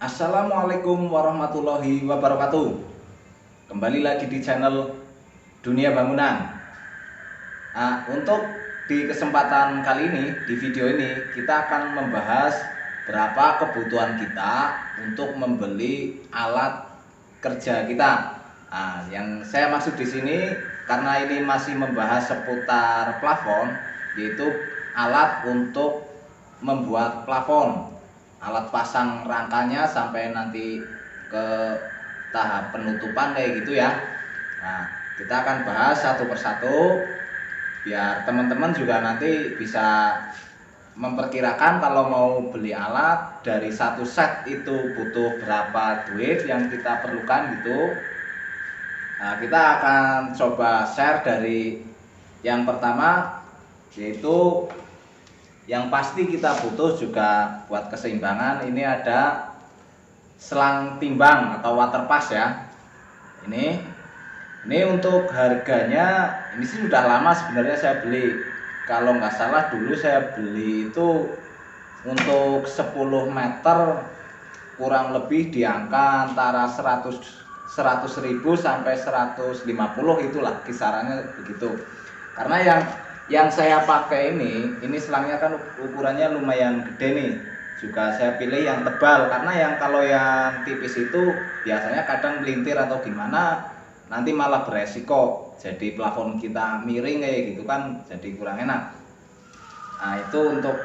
Assalamualaikum warahmatullahi wabarakatuh. Kembali lagi di channel Dunia Bangunan. Untuk di kesempatan kali ini, di video ini kita akan membahas berapa kebutuhan kita untuk membeli alat kerja kita. Yang saya maksud di sini karena ini masih membahas seputar plafon, yaitu alat untuk membuat plafon, alat pasang rangkanya sampai nanti ke tahap penutupan kayak gitu ya. Kita akan bahas satu persatu biar teman-teman juga nanti bisa memperkirakan kalau mau beli alat dari satu set itu butuh berapa duit yang kita perlukan gitu. Kita akan coba share dari yang pertama, yaitu yang pasti kita butuh juga buat keseimbangan. Ini ada selang timbang atau water pass ya. Ini untuk harganya, ini sih sudah lama sebenarnya saya beli. Kalau nggak salah dulu saya beli itu untuk 10 meter kurang lebih di angka antara 100.000 sampai 150, itulah kisarannya begitu. Karena yang saya pakai ini selangnya kan ukurannya lumayan gede nih. Juga saya pilih yang tebal karena kalau yang tipis itu biasanya kadang melintir atau gimana, nanti malah beresiko jadi plafon kita miring kayak gitu kan, jadi kurang enak. Itu untuk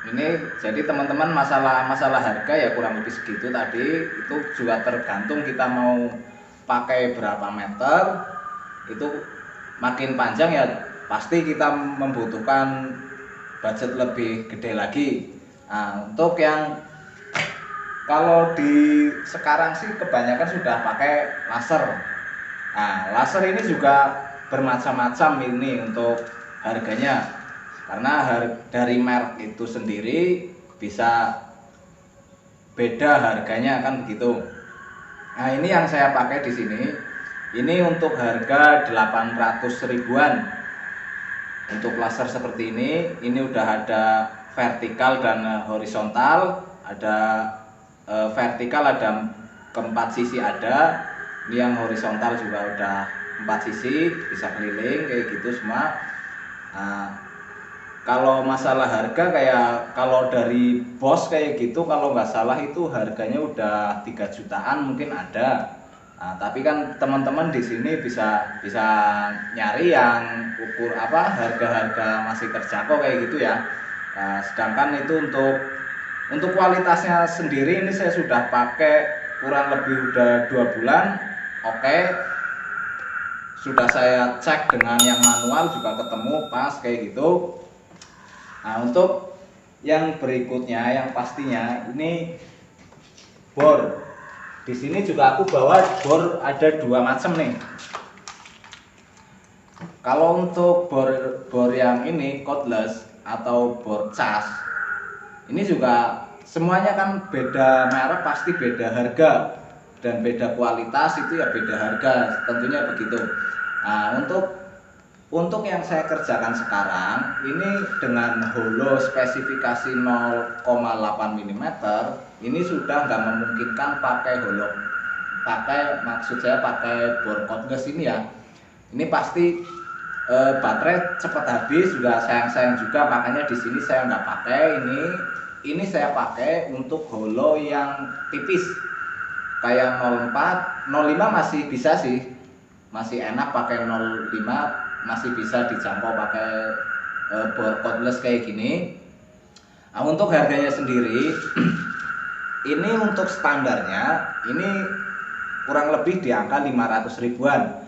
ini. Jadi teman-teman, masalah harga ya kurang lebih segitu tadi. Itu juga tergantung kita mau pakai berapa meter. Itu makin panjang ya pasti kita membutuhkan budget lebih gede lagi. Untuk yang kalau di sekarang sih kebanyakan sudah pakai laser. Laser ini juga bermacam-macam ini untuk harganya, karena dari merek itu sendiri bisa beda harganya kan begitu. Ini yang saya pakai di sini. Ini untuk harga 800 ribuan. Untuk laser seperti ini udah ada vertikal dan horizontal. Ada vertikal ada keempat sisi ada. Ini yang horizontal juga udah 4 sisi, bisa keliling kayak gitu semua. Kalau masalah harga kayak kalau dari Bosch kayak gitu, kalau nggak salah itu harganya udah 3 jutaan mungkin ada. Tapi kan teman-teman di sini bisa nyari yang ukur harga-harga masih terjangkau kayak gitu ya. Sedangkan itu untuk kualitasnya sendiri ini saya sudah pakai kurang lebih udah 2 bulan. Oke. Sudah saya cek dengan yang manual juga ketemu pas kayak gitu. Untuk yang berikutnya, yang pastinya ini bor. Di sini juga aku bawa bor, ada 2 macam nih. Kalau untuk bor yang ini cordless atau bor cas, ini juga semuanya kan beda merek, pasti beda harga dan beda kualitas, itu ya beda harga tentunya begitu. Untuk yang saya kerjakan sekarang ini dengan holo spesifikasi 0,8 mm, ini sudah nggak memungkinkan pakai holo, maksud saya pakai bor cordless ini ya. Ini pasti baterai cepat habis, juga sayang juga, makanya di sini saya nggak pakai ini saya pakai untuk holo yang tipis kayak 04, 05 masih bisa sih, masih enak pakai 05, masih bisa dijangkau pakai bor cordless kayak gini. Untuk harganya sendiri ini untuk standarnya ini kurang lebih di angka 500 ribuan,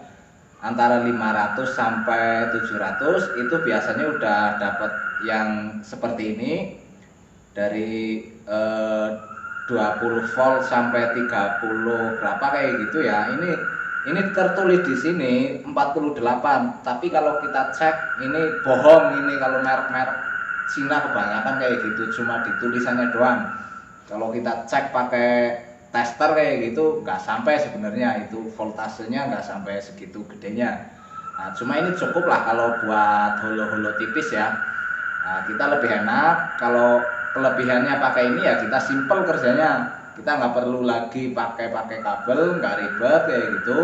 antara 500 sampai 700. Itu biasanya udah dapat yang seperti ini dari 20 volt sampai 30 berapa kayak gitu ya. Ini tertulis di sini 48, tapi kalau kita cek ini bohong. Ini kalau merek-merek Cina kebanyakan kayak gitu, cuma di tulisannya doang. Kalau kita cek pakai tester kayak gitu nggak sampai sebenarnya, itu voltasenya nggak sampai segitu gedenya. Cuma ini cukup lah kalau buat holo-holo tipis ya. Kita lebih enak kalau kelebihannya pakai ini ya, kita simple kerjanya. kita nggak perlu lagi pakai kabel, nggak ribet kayak gitu.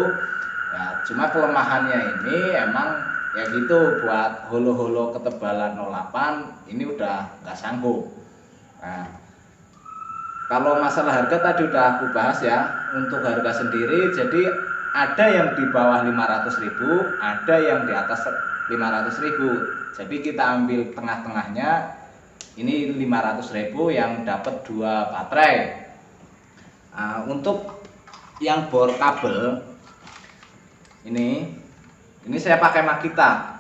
Nah, cuma kelemahannya ini emang ya gitu, buat holo-holo ketebalan 08 ini udah nggak sanggup. Nah, kalau masalah harga tadi udah aku bahas ya. Untuk harga sendiri jadi ada yang di bawah 500.000, ada yang di atas 500.000. Jadi kita ambil tengah-tengahnya, ini 500.000 yang dapat 2 baterai. Nah, untuk yang bor kabel ini saya pakai Makita.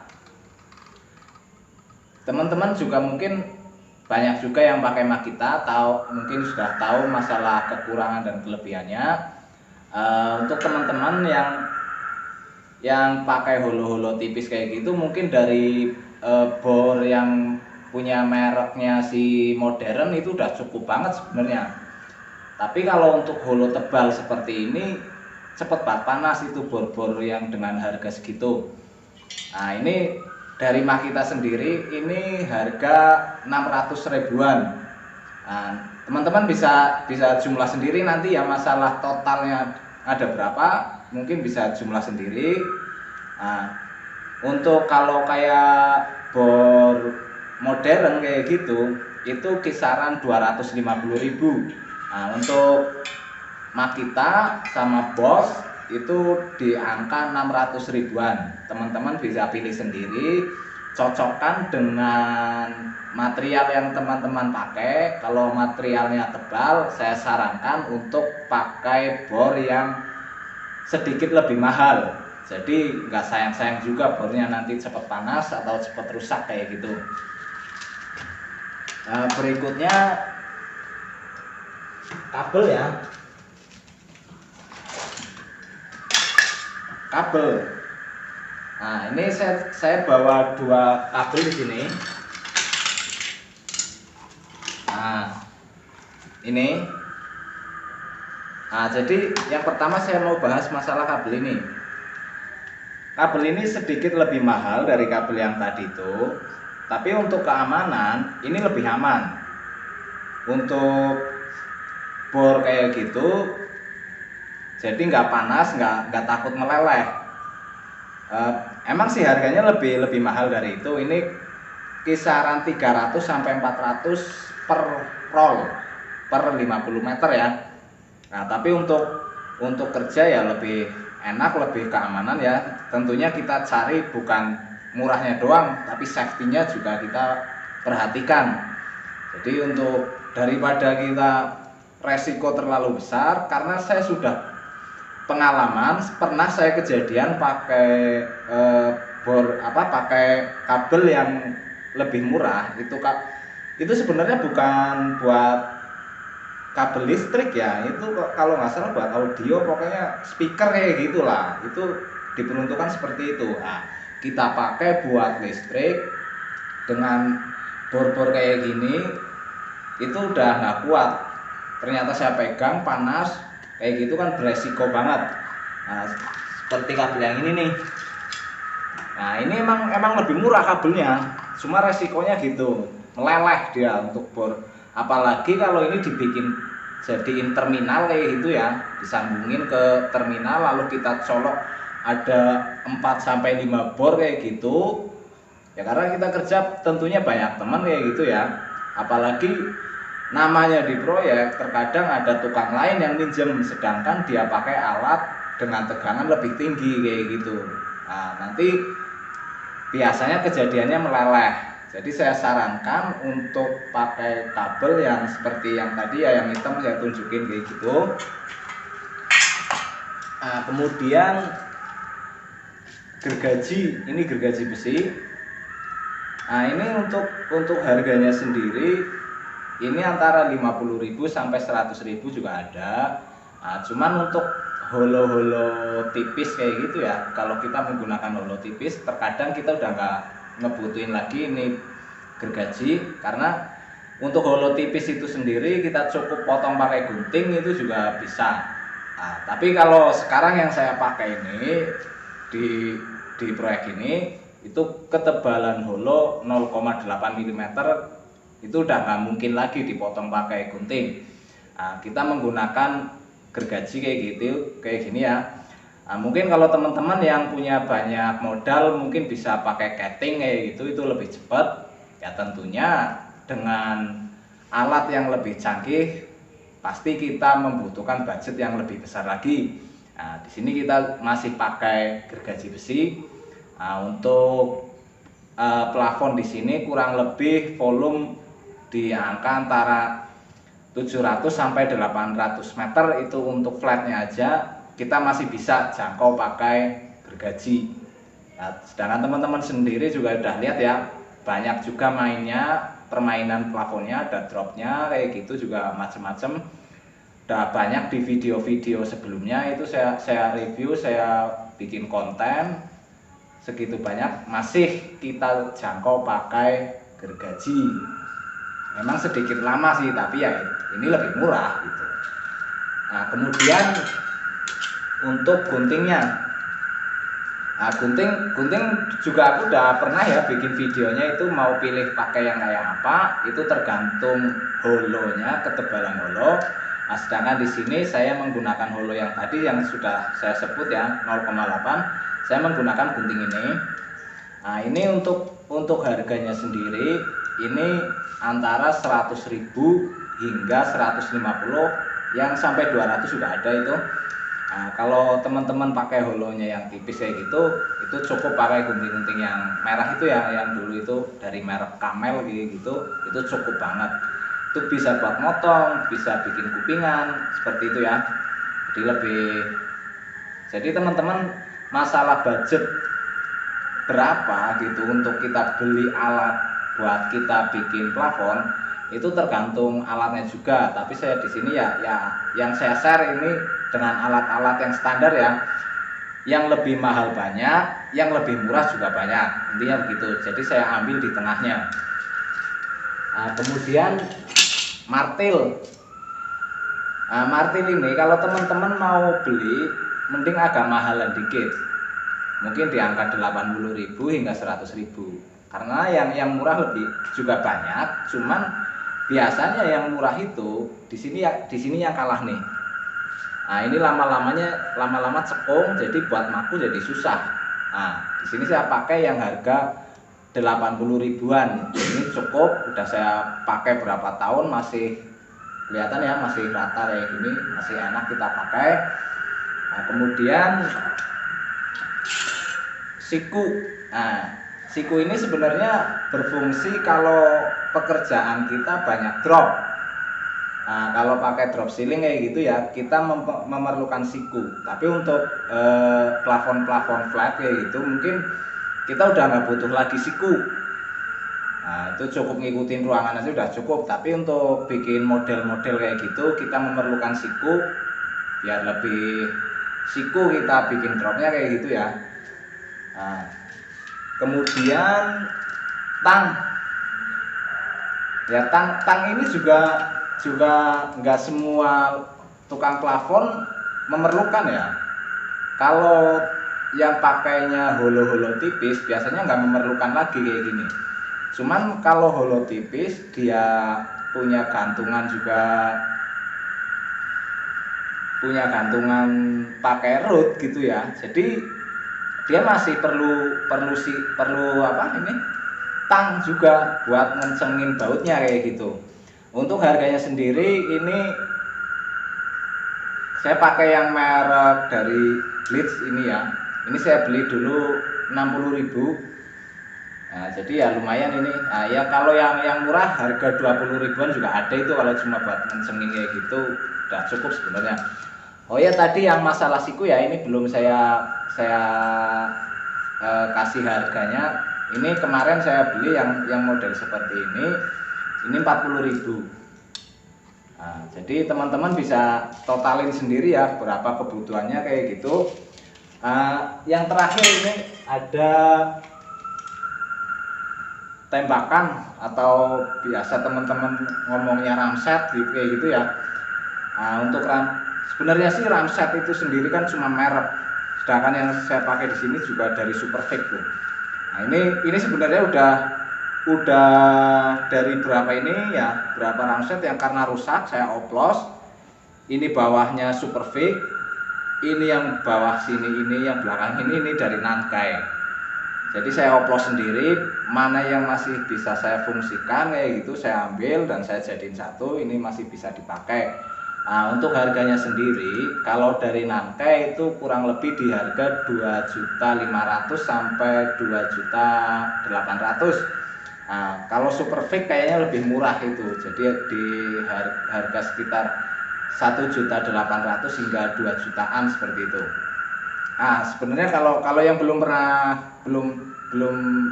Teman-teman juga mungkin banyak juga yang pakai Makita, mungkin sudah tahu masalah kekurangan dan kelebihannya. Untuk teman-teman yang pakai holo-holo tipis kayak gitu, mungkin dari bor yang punya mereknya si modern itu udah cukup banget sebenarnya. Tapi kalau untuk holo tebal seperti ini cepet banget panas itu bor-bor yang dengan harga segitu. Nah, ini dari Makita sendiri ini harga 600 ribuan. Nah, teman-teman bisa jumlah sendiri nanti ya, masalah totalnya ada berapa mungkin bisa jumlah sendiri. Nah, untuk kalau kayak bor modern kayak gitu itu kisaran 250.000. Nah, untuk Makita sama Bosch itu di angka 600 ribuan. Teman-teman bisa pilih sendiri, cocokkan dengan material yang teman-teman pakai. Kalau materialnya tebal, saya sarankan untuk pakai bor yang sedikit lebih mahal. Jadi nggak sayang-sayang juga bornya nanti cepat panas atau cepat rusak kayak gitu. Nah, berikutnya kabel ya. Kabel. Nah, ini saya bawa 2 kabel di sini. Nah, ini. Nah, jadi yang pertama saya mau bahas masalah kabel ini. Kabel ini sedikit lebih mahal dari kabel yang tadi itu, tapi untuk keamanan ini lebih aman. Untuk bor kayak gitu, jadi nggak panas, nggak takut meleleh. Emang sih harganya lebih mahal dari itu. Ini kisaran 300 sampai 400 per roll per 50 meter ya. Nah, tapi untuk kerja ya lebih enak, lebih keamanan ya. Tentunya kita cari bukan murahnya doang, tapi safety-nya juga kita perhatikan. Jadi untuk daripada kita resiko terlalu besar, karena saya sudah pengalaman, pernah saya kejadian pakai pakai kabel yang lebih murah. Itu sebenarnya bukan buat kabel listrik ya, itu kalau nggak salah buat audio, pokoknya speaker kayak gitulah. Itu diperuntukkan seperti itu. Nah, kita pakai buat listrik dengan bor-bor kayak gini itu udah nggak kuat. Ternyata saya pegang panas kayak gitu kan beresiko banget. Nah, seperti kabel yang ini nih. Nah, ini emang lebih murah kabelnya, cuma resikonya gitu, meleleh dia untuk bor. Apalagi kalau ini dibikin jadiin terminal kayak gitu ya, disambungin ke terminal lalu kita colok ada 4 sampai 5 bor kayak gitu. Ya karena kita kerja tentunya banyak teman kayak gitu ya. Apalagi namanya di proyek, terkadang ada tukang lain yang minjem, sedangkan dia pakai alat dengan tegangan lebih tinggi kayak gitu. Nah, nanti biasanya kejadiannya meleleh. Jadi saya sarankan untuk pakai kabel yang seperti yang tadi ya, yang hitam saya tunjukin kayak gitu. Nah, kemudian gergaji, ini gergaji besi. Nah, ini untuk harganya sendiri ini antara 50.000 sampai 100.000 juga ada. Nah, cuman untuk holo-holo tipis kayak gitu ya, kalau kita menggunakan holo tipis terkadang kita udah nggak ngebutuhin lagi ini gergaji, karena untuk holo tipis itu sendiri kita cukup potong pakai gunting itu juga bisa. Nah, tapi kalau sekarang yang saya pakai ini di proyek ini itu ketebalan holo 0,8 mm, itu udah nggak mungkin lagi dipotong pakai gunting. Kita menggunakan gergaji kayak gini ya. Mungkin kalau teman-teman yang punya banyak modal mungkin bisa pakai keting kayak gitu, itu lebih cepat. Ya tentunya dengan alat yang lebih canggih pasti kita membutuhkan budget yang lebih besar lagi. Di sini kita masih pakai gergaji besi. Untuk plafon di sini kurang lebih volume di angka antara 700 sampai 800 meter itu untuk flatnya aja kita masih bisa jangkau pakai gergaji. Sedangkan teman-teman sendiri juga udah lihat ya, banyak juga mainnya, permainan plafonnya, ada dropnya kayak gitu juga macam-macam. Udah banyak di video-video sebelumnya itu saya review, saya bikin konten segitu banyak, masih kita jangkau pakai gergaji. Memang sedikit lama sih, tapi ya ini lebih murah gitu. Kemudian untuk guntingnya, gunting juga aku udah pernah ya bikin videonya, itu mau pilih pakai yang kayak apa itu tergantung holonya, ketebalan holo. Sedangkan di sini saya menggunakan holo yang tadi yang sudah saya sebut ya 0,8. Saya menggunakan gunting ini. Ini untuk harganya sendiri ini antara 100.000 hingga 150, yang sampai 200 sudah ada itu. Kalau teman-teman pakai holonya yang tipis kayak gitu, itu cukup pakai gunting-gunting yang merah itu ya, yang dulu itu dari merek Camel gitu, itu cukup banget. Itu bisa buat motong, bisa bikin kupingan seperti itu ya. Jadi teman-teman, masalah budget berapa gitu untuk kita beli alat buat kita bikin plafon itu tergantung alatnya juga. Tapi saya di sini ya yang saya share ini dengan alat-alat yang standar ya. Yang lebih mahal banyak, yang lebih murah juga banyak. Intinya begitu. Jadi saya ambil di tengahnya. Kemudian martil. Martil ini kalau teman-teman mau beli mending agak mahalan dikit. Mungkin di angka 80.000 hingga 100.000. Karena yang murah lebih juga banyak, cuman biasanya yang murah itu di sini yang kalah nih. Ini lama-lama cekung, jadi buat maku jadi susah. Di sini saya pakai yang harga 80 ribuan. Ini cukup, udah saya pakai berapa tahun masih kelihatan ya, masih rata kayak gini, masih enak kita pakai. Kemudian siku. Siku ini sebenarnya berfungsi kalau pekerjaan kita banyak drop. Kalau pakai drop ceiling kayak gitu ya, kita memerlukan siku. Tapi untuk plafon-plafon flat kayak gitu mungkin kita udah nggak butuh lagi siku. Itu cukup ngikutin ruangan aja udah cukup. Tapi untuk bikin model-model kayak gitu kita memerlukan siku, biar lebih siku kita bikin dropnya kayak gitu ya. Kemudian tang. Ya tang ini juga nggak semua tukang plafon memerlukan ya. Kalau yang pakainya holo-holo tipis biasanya nggak memerlukan lagi kayak gini. Cuman kalau holo tipis dia punya gantungan pakai root gitu ya. Jadi dia masih perlu tang juga buat ngencengin bautnya kayak gitu. Untuk harganya sendiri ini saya pakai yang merek dari Blitz ini ya. Ini saya beli dulu 60.000. Jadi ya lumayan ini. Ya kalau yang murah harga 20 ribuan juga ada itu, kalau cuma buat ngencengin kayak gitu udah cukup sebenarnya. Oh ya, tadi yang masalah siku ya, ini belum saya kasih harganya. Ini kemarin saya beli yang model seperti ini 40.000. Jadi teman-teman bisa totalin sendiri ya berapa kebutuhannya kayak gitu. Yang terakhir ini ada tembakan atau biasa teman-teman ngomongnya ramset gitu, kayak gitu ya. Untuk sebenarnya sih ramset itu sendiri kan cuma merek, sedangkan yang saya pakai di sini juga dari Superfix tuh. Ini sebenarnya udah dari berapa ramset yang karena rusak saya oplos, ini bawahnya Superfix, ini yang bawah sini, ini yang belakang ini dari Nankai. Jadi saya oplos sendiri, mana yang masih bisa saya fungsikan kayak gitu saya ambil dan saya jadiin satu, ini masih bisa dipakai. Nah, untuk harganya sendiri kalau dari Nankai itu kurang lebih di harga 2.500.000 sampai 2.800.000. Nah, kalau Superfix kayaknya lebih murah itu, jadi di harga sekitar 1.800.000 hingga 2 jutaan seperti itu. Sebenarnya kalau yang belum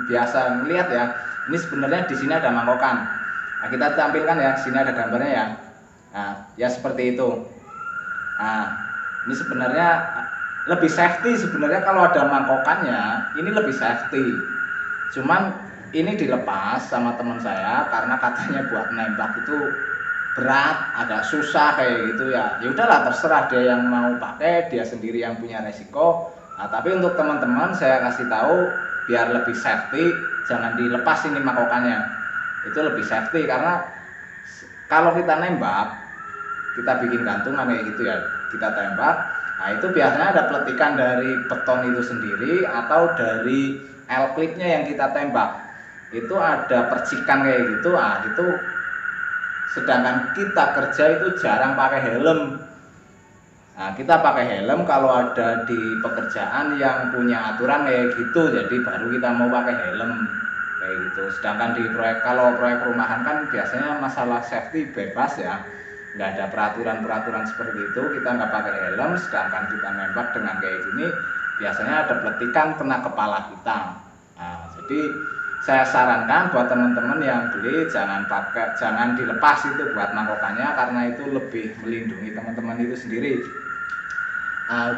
biasa melihat ya, ini sebenarnya di sini ada mangkokan. Nah, kita tampilkan ya, di sini ada gambarnya ya. Nah, ya seperti itu. Nah, ini sebenarnya lebih safety sebenarnya kalau ada mangkokannya, ini lebih safety. Cuman ini dilepas sama teman saya karena katanya buat nembak itu berat, agak susah kayak gitu ya. Ya udahlah, terserah dia yang mau pakai, dia sendiri yang punya resiko. Nah, tapi untuk teman-teman saya kasih tahu biar lebih safety, jangan dilepas ini makokannya. Itu lebih safety karena kalau kita nembak, kita bikin gantungan kayak gitu ya, kita tembak. Nah, itu biasanya ada peletikan dari beton itu sendiri atau dari L-clipnya yang kita tembak. Itu ada percikan kayak gitu. Itu sedangkan kita kerja itu jarang pakai helm. Nah, kita pakai helm kalau ada di pekerjaan yang punya aturan kayak gitu, jadi baru kita mau pakai helm kayak gitu. Sedangkan di kalau proyek perumahan kan biasanya masalah safety bebas ya, nggak ada peraturan seperti itu, kita nggak pakai helm. Sedangkan kita nembak dengan kayak gini biasanya ada peletikan kena kepala kita. Nah, jadi saya sarankan buat teman-teman yang beli jangan dilepas itu buat mangkokannya, karena itu lebih melindungi teman-teman itu sendiri. Nah,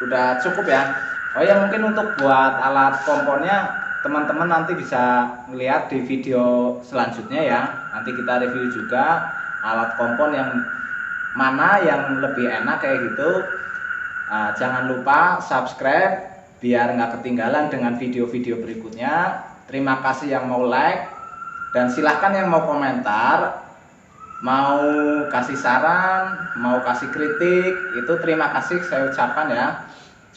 udah cukup ya. Oh ya, mungkin untuk buat alat komponnya teman-teman nanti bisa melihat di video selanjutnya ya. Nanti kita review juga alat kompon yang mana yang lebih enak kayak gitu. Nah, jangan lupa subscribe biar nggak ketinggalan dengan video-video berikutnya. Terima kasih yang mau like, dan silahkan yang mau komentar, mau kasih saran, mau kasih kritik, itu terima kasih saya ucapkan ya.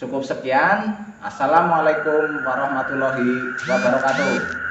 Cukup sekian. Assalamualaikum warahmatullahi wabarakatuh.